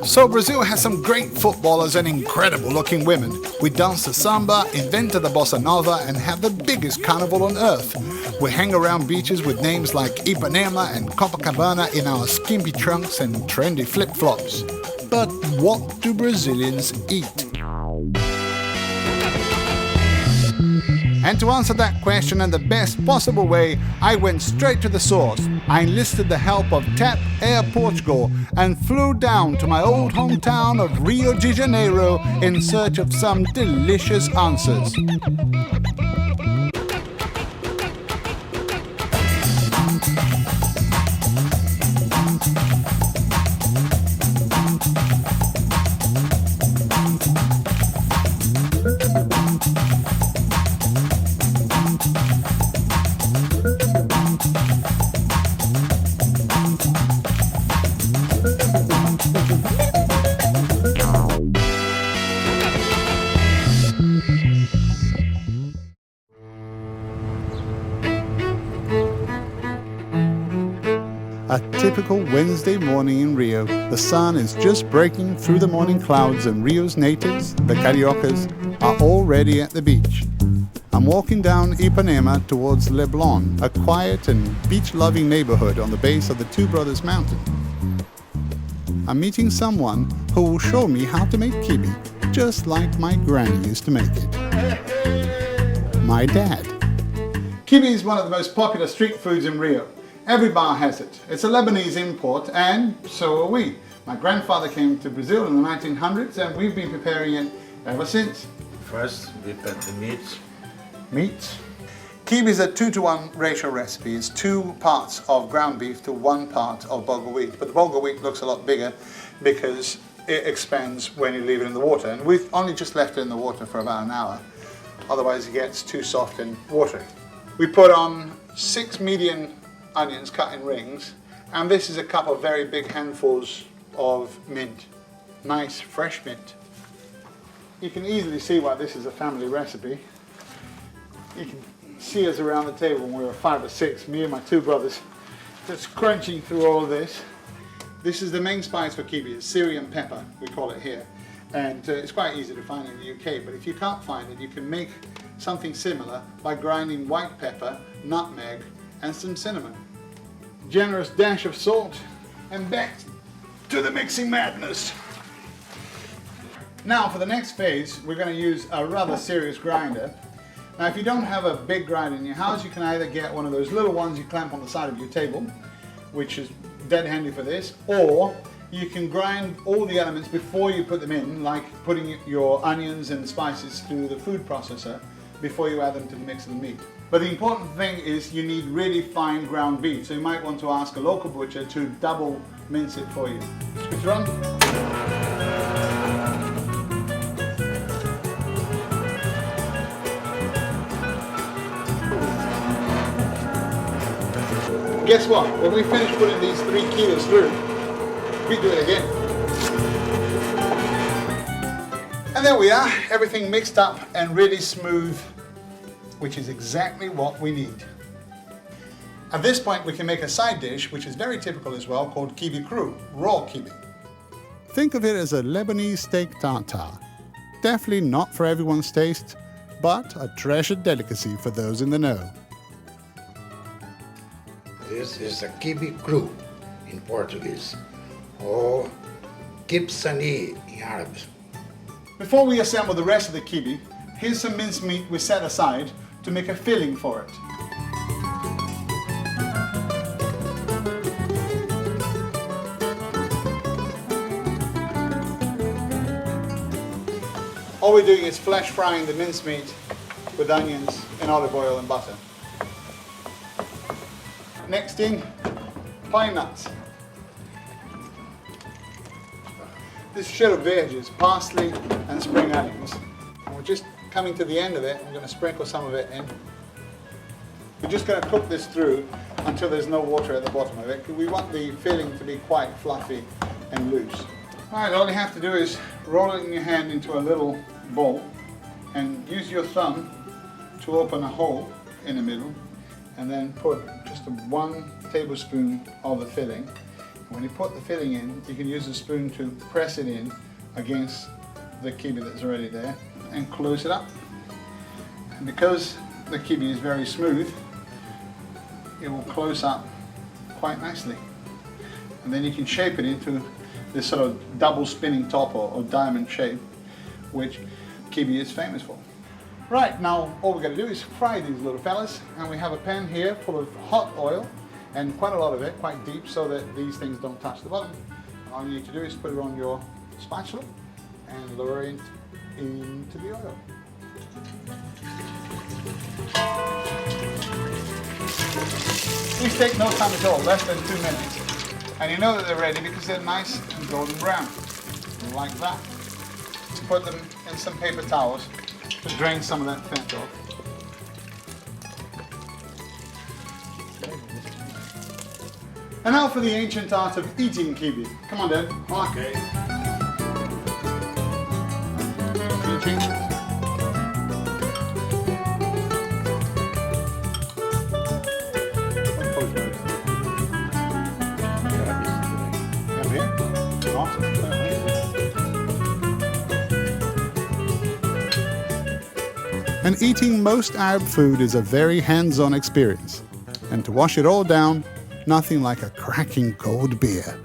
So Brazil has some great footballers and incredible looking women. We dance the samba, invented the bossa nova and have the biggest carnival on earth. We hang around beaches with names like Ipanema and Copacabana in our skimpy trunks and trendy flip-flops. But what do Brazilians eat? And to answer that question in the best possible way, I went straight to the source. I enlisted the help of TAP Air Portugal and flew down to my old hometown of Rio de Janeiro in search of some delicious answers. A typical Wednesday morning in Rio. The sun is just breaking through the morning clouds and Rio's natives, the Cariocas, are already at the beach. I'm walking down Ipanema towards Leblon, a quiet and beach-loving neighborhood on the base of the Two Brothers Mountain. I'm meeting someone who will show me how to make kibbeh, just like my granny used to make it. My dad. Kibbeh is one of the most popular street foods in Rio. Every bar has it. It's a Lebanese import, and so are we. My grandfather came to Brazil in the 1900s, and we've been preparing it ever since. First, we put the meat. Meat. Kibbeh is a 2-to-1 ratio recipe. It's 2 parts of ground beef to 1 part of bulgur wheat. But the bulgur wheat looks a lot bigger because it expands when you leave it in the water. And we've only just left it in the water for about an hour. Otherwise it gets too soft and watery. We put on 6 medium onions cut in rings, and this is a couple of very big handfuls of mint. Nice fresh mint. You can easily see why this is a family recipe. You can see us around the table when we were 5 or 6, me and my 2 brothers, just crunching through all of this. This is the main spice for kibbeh, it's Syrian pepper, we call it here. And it's quite easy to find in the UK, but if you can't find it, you can make something similar by grinding white pepper, nutmeg, and some cinnamon. Generous dash of salt, and back to the mixing madness. Now for the next phase, we're going to use a rather serious grinder. Now if you don't have a big grinder in your house, you can either get one of those little ones you clamp on the side of your table, which is dead handy for this, or you can grind all the elements before you put them in, like putting your onions and spices through the food processor before you add them to the mix of the meat. But the important thing is you need really fine ground beef, so you might want to ask a local butcher to double mince it for you. Switch it on. Guess what? When we finish putting these 3 kilos through, we do it again. And there we are, everything mixed up and really smooth, which is exactly what we need. At this point we can make a side dish, which is very typical as well, called kibbeh cru, raw kibbeh. Think of it as a Lebanese steak tartare. Definitely not for everyone's taste, but a treasured delicacy for those in the know. This is a kibbeh cru in Portuguese, or kibsani in Arabic. Before we assemble the rest of the kibbeh, here's some minced meat we set aside to make a filling for it. All we're doing is flash frying the mincemeat with onions and olive oil and butter. Next in, pine nuts. This cheiro verde is parsley and spring onions. And we're just coming to the end of it. I'm going to sprinkle some of it in. We're just going to cook this through until there's no water at the bottom of it. We want the filling to be quite fluffy and loose. Alright, all you have to do is roll it in your hand into a little bowl and use your thumb to open a hole in the middle, and then put just 1 tablespoon of the filling. When you put the filling in, you can use a spoon to press it in against the kibbeh that's already there and close it up. And because the kibbeh is very smooth, it will close up quite nicely. And then you can shape it into this sort of double spinning top or diamond shape, which kibbeh is famous for. Right, now all we're going to do is fry these little fellas, and we have a pan here full of hot oil, and quite a lot of it, quite deep, so that these things don't touch the bottom. All you need to do is put it on your spatula and lower it into the oil. These take no time at all, less than 2 minutes. And you know that they're ready because they're nice and golden brown, like that. Put them in some paper towels to drain some of that fat off. And now for the ancient art of eating kibbeh. Come on, Dad. Okay. Eating. And eating most Arab food is a very hands-on experience. And to wash it all down, nothing like a cracking cold beer.